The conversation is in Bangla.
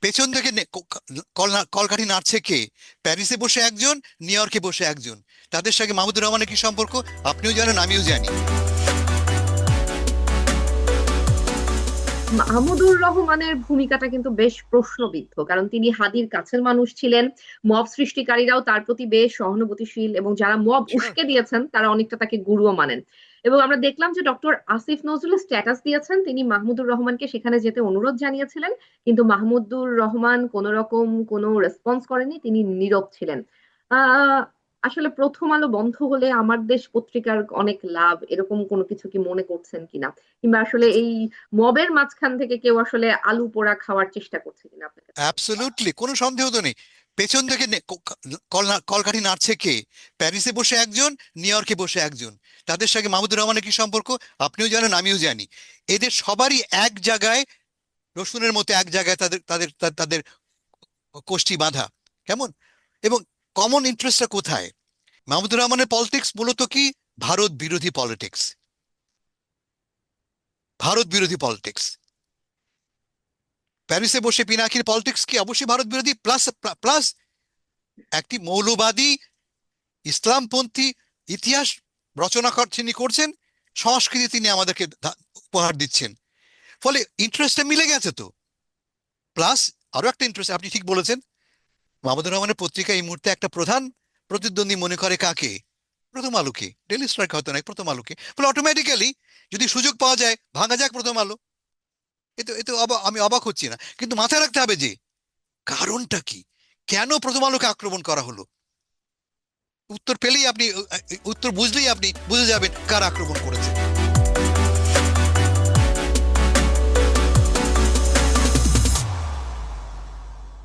পেছন থেকে কলকাঠি নাড়ছে কে? প্যারিসে বসে একজন, নিউ ইয়র্কে বসে একজন। তাদের সঙ্গে মাহমুদুর রহমানের কি সম্পর্ক? আপনিও জানেন, আমিও জানি। মাহমুদুর রহমানের ভূমিকাটা কিন্তু বেশ প্রশ্নবিদ্ধ, কারণ তিনি হাদির কাছের মানুষ ছিলেন। মব সৃষ্টিকারীরাও তার প্রতি বেশ সহানুভূতিশীল, এবং যারা মব শিওর। উস্কে দিয়েছেন তারা অনেকটা তাকে গুরুও মানেন। এবং আমরা দেখলাম যে ডক্টর আসিফ নজরুল স্ট্যাটাস দিয়েছেন, তিনি মাহমুদুর রহমানকে সেখানে যেতে অনুরোধ জানিয়েছিলেন, কিন্তু মাহমুদুর রহমান কোনো রকম কোনো রেসপন্স করেনি, তিনি নীরব ছিলেন। আহ আসলে প্রথম আলো বন্ধ হলে আমার দেশ পত্রিকার অনেক লাভ, এরকম কোনো কিছু কি মনে করছেন কিনা? কিংবা আসলে এই মবের মাঝখান থেকে কেউ আসলে আলু পোড়া খাওয়ার চেষ্টা করছে কিনা আপনার কাছে মনে হয়? অ্যাবসলিউটলি, কোনো সন্দেহ তো নেই। পেছন থেকে কলকাঠি নাড়ছে কে? প্যারিসে বসে একজন, নিউ ইয়র্কে বসে একজন। তাদের সঙ্গে মাহমুদুর রহমানের কি সম্পর্ক? আপনিও জানেন, আমিও জানি। এদের সবারই এক জায়গায়, রসুনের মতো এক জায়গায় তাদের তাদের তাদের কোষ্ঠী বাঁধা। কেমন? এবং কমন ইন্টারেস্টটা কোথায়? মাহমুদুর রহমানের পলিটিক্স মূলত কি? ভারত বিরোধী পলিটিক্স। ভারত বিরোধী পলিটিক্স। প্যারিসে বসে পিনাকির পলিটিক্স কি? অবশ্যই ভারত বিরোধী, প্লাস প্লাস একটি মৌলবাদী ইসলামপন্থী ইতিহাস রচনা তিনি করছেন, সংস্কৃতি তিনি আমাদেরকে উপহার দিচ্ছেন। ফলে ইন্টারেস্টটা মিলে গেছে তো। প্লাস আরো একটা ইন্টারেস্ট, আপনি ঠিক বলেছেন, মাহমুদুর রহমানের পত্রিকা এই মুহূর্তে একটা প্রধান প্রতিদ্বন্দ্বী মনে করে কাকে? প্রথম আলোকে। ডেইলি স্টার হয়তো নয়, প্রথম আলোকে। ফলে অটোমেটিক্যালি যদি সুযোগ পাওয়া যায়, ভাঙা যাক প্রথম আলো। এতে আমি অবাক হচ্ছি না, কিন্তু মাথায় রাখতে হবে যে কারণটা কি, কেন প্রথম আলোকে আক্রমণ করা হলো। উত্তর পেলেই আপনি, উত্তর বুঝলেই আপনি বুঝে যাবেন কার আক্রমণ করেছে।